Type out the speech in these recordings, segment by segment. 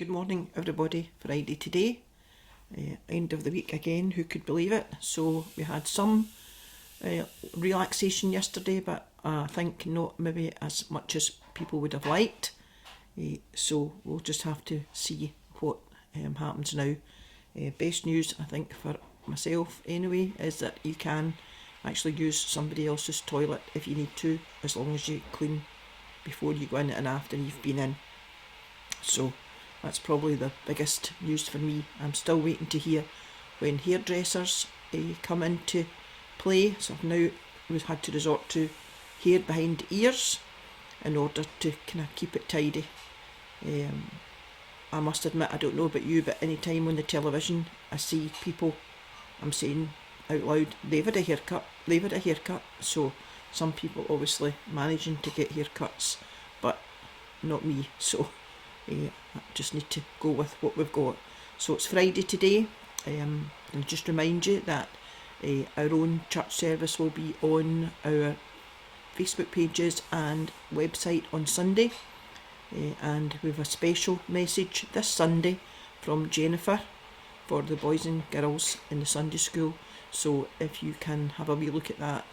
Good morning everybody. Friday today, end of the week again, who could believe it? So we had some relaxation yesterday, but I think not maybe as much as people would have liked. So we'll just have to see what happens now. Best news I think for myself anyway is that you can actually use somebody else's toilet if you need to, as long as you clean before you go in and after you've been in. So that's probably the biggest news for me. I'm still waiting to hear when hairdressers come into play. So now we've had to resort to hair behind ears in order to kind of keep it tidy. I must admit, I don't know about you, but any time on the television I see people, I'm saying out loud, they've had a haircut. So some people obviously managing to get haircuts, but not me. So I just need to go with what we've got. So it's Friday today. And just remind you that our own church service will be on our Facebook pages and website on Sunday. And we have a special message this Sunday from Jennifer for the boys and girls in the Sunday school. So if you can have a wee look at that,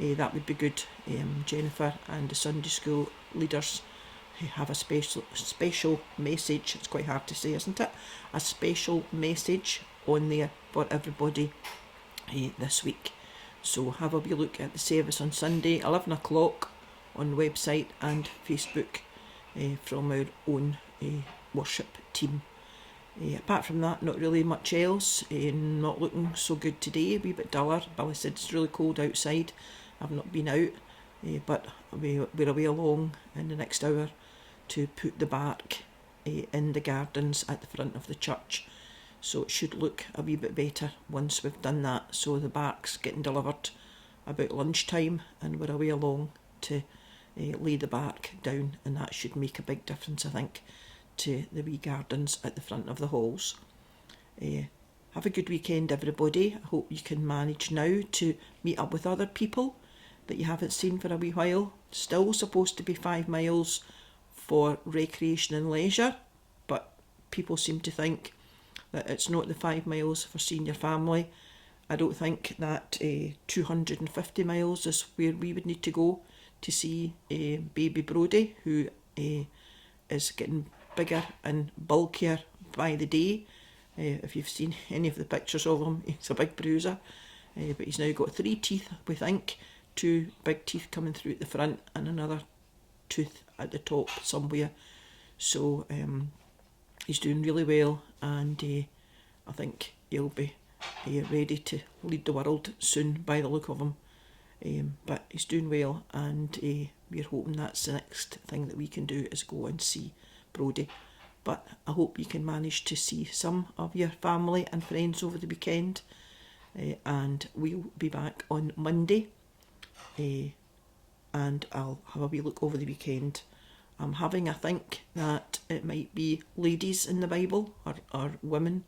that would be good. Jennifer and the Sunday school leaders have a special message. It's quite hard to say, isn't it? A special message on there for everybody this week. So have a wee look at the service on Sunday, 11 o'clock on website and Facebook from our own worship team. Apart from that, not really much else. Not looking so good today, a wee bit duller. Billy said it's really cold outside. I've not been out, but we're away along in the next hour to put the bark in the gardens at the front of the church. So it should look a wee bit better once we've done that. So the bark's getting delivered about lunchtime and we're away along to lay the bark down, and that should make a big difference, I think, to the wee gardens at the front of the halls. Have a good weekend everybody. I hope you can manage now to meet up with other people that you haven't seen for a wee while. Still supposed to be 5 miles for recreation and leisure, but people seem to think that it's not the 5 miles for seeing your family. I don't think that 250 miles is where we would need to go to see baby Brodie, who is getting bigger and bulkier by the day. If you've seen any of the pictures of him, he's a big bruiser, but he's now got 3 teeth, we think, 2 big teeth coming through at the front and another tooth at the top somewhere. So he's doing really well, and I think he'll be ready to lead the world soon by the look of him. But he's doing well, and we're hoping that's the next thing that we can do is go and see Brodie. But I hope you can manage to see some of your family and friends over the weekend, and we'll be back on Monday, and I'll have a wee look over the weekend. I'm having a think that it might be ladies in the Bible or women,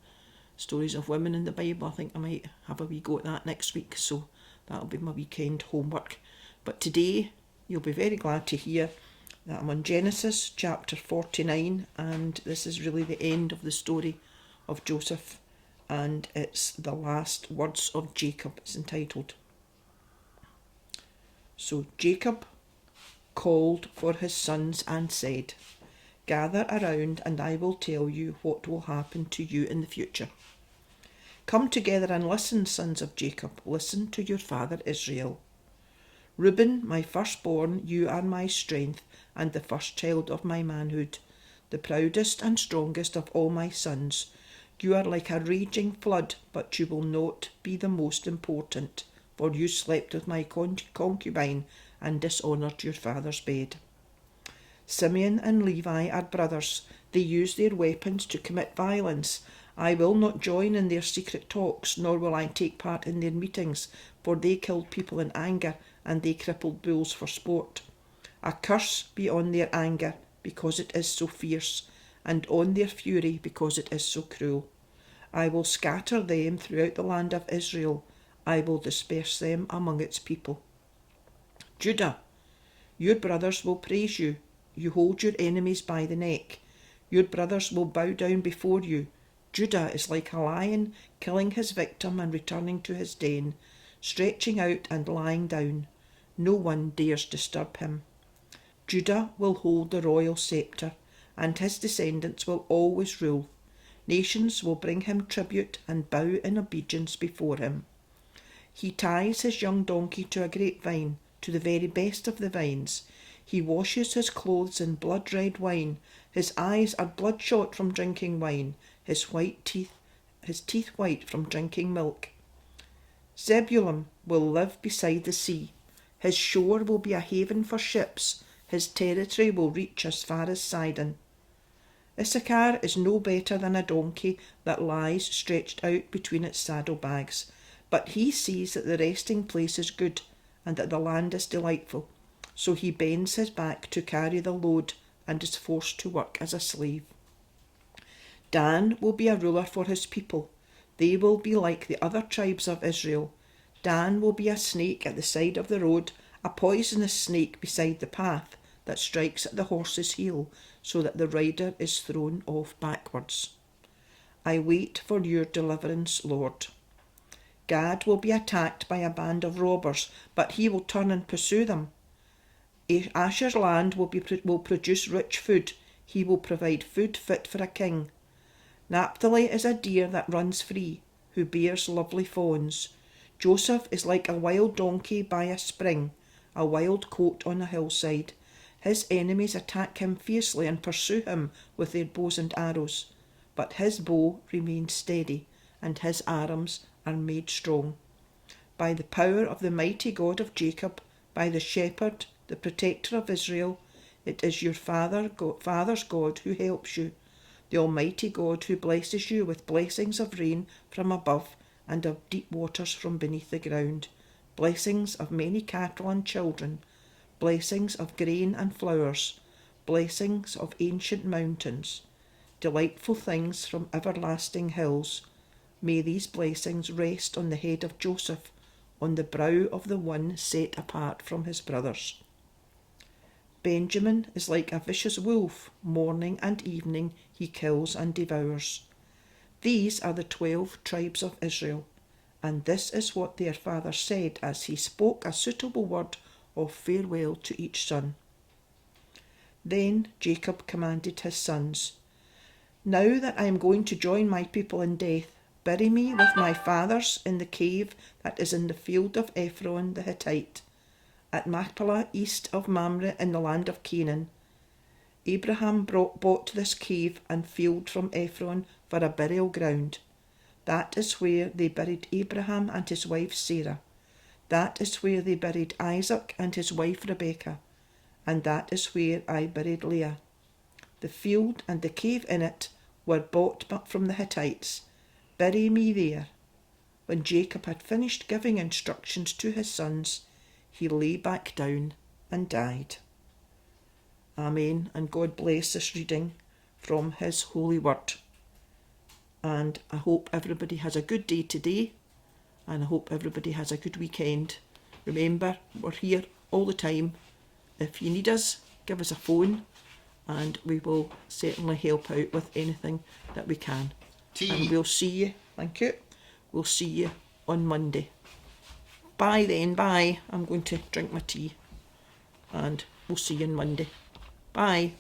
stories of women in the Bible. I think I might have a wee go at that next week, so that'll be my weekend homework. But today you'll be very glad to hear that I'm on Genesis chapter 49, and this is really the end of the story of Joseph, and it's the last words of Jacob, it's entitled. So Jacob called for his sons and said, "Gather around and I will tell you what will happen to you in the future. Come together and listen, sons of Jacob, listen to your father Israel. Reuben, my firstborn, you are my strength and the first child of my manhood, the proudest and strongest of all my sons. You are like a raging flood, but you will not be the most important, for you slept with my concubine and dishonoured your father's bed. Simeon and Levi are brothers. They use their weapons to commit violence. I will not join in their secret talks, nor will I take part in their meetings, for they killed people in anger, and they crippled bulls for sport. A curse be on their anger, because it is so fierce, and on their fury, because it is so cruel. I will scatter them throughout the land of Israel. I will disperse them among its people. Judah, your brothers will praise you. You hold your enemies by the neck. Your brothers will bow down before you. Judah is like a lion, killing his victim and returning to his den, stretching out and lying down. No one dares disturb him. Judah will hold the royal sceptre, and his descendants will always rule. Nations will bring him tribute and bow in obedience before him. He ties his young donkey to a grapevine, to the very best of the vines. He washes his clothes in blood-red wine. His eyes are bloodshot from drinking wine, his teeth white from drinking milk. Zebulun will live beside the sea. His shore will be a haven for ships. His territory will reach as far as Sidon. Issachar is no better than a donkey that lies stretched out between its saddlebags, but he sees that the resting place is good and that the land is delightful, so he bends his back to carry the load and is forced to work as a slave. Dan will be a ruler for his people. They will be like the other tribes of Israel. Dan will be a snake at the side of the road, a poisonous snake beside the path that strikes at the horse's heel, so that the rider is thrown off backwards. I wait for your deliverance, Lord. Gad will be attacked by a band of robbers, but he will turn and pursue them. Asher's land will produce rich food. He will provide food fit for a king. Naphtali is a deer that runs free, who bears lovely fawns. Joseph is like a wild donkey by a spring, a wild goat on a hillside. His enemies attack him fiercely and pursue him with their bows and arrows, but his bow remains steady, and his arms are made strong. By the power of the mighty God of Jacob, by the shepherd, the protector of Israel, it is your father's God who helps you, the Almighty God who blesses you with blessings of rain from above and of deep waters from beneath the ground, blessings of many cattle and children, blessings of grain and flowers, blessings of ancient mountains, delightful things from everlasting hills. May these blessings rest on the head of Joseph, on the brow of the one set apart from his brothers. Benjamin is like a vicious wolf. Morning and evening he kills and devours. These are the 12 tribes of Israel, and this is what their father said as he spoke a suitable word of farewell to each son. Then Jacob commanded his sons, Now that I am going to join my people in death, bury me with my fathers in the cave that is in the field of Ephron the Hittite, at Machpelah east of Mamre in the land of Canaan. Abraham bought this cave and field from Ephron for a burial ground. That is where they buried Abraham and his wife Sarah. That is where they buried Isaac and his wife Rebekah. And that is where I buried Leah. The field and the cave in it were bought from the Hittites. Bury me there. When Jacob had finished giving instructions to his sons, he lay back down and died. Amen, and God bless this reading from his holy word. And I hope everybody has a good day today, and I hope everybody has a good weekend. Remember, we're here all the time. If you need us, give us a phone, and we will certainly help out with anything that we can. And we'll see you, thank you, we'll see you on Monday. Bye then, bye. I'm going to drink my tea, and we'll see you on Monday. Bye.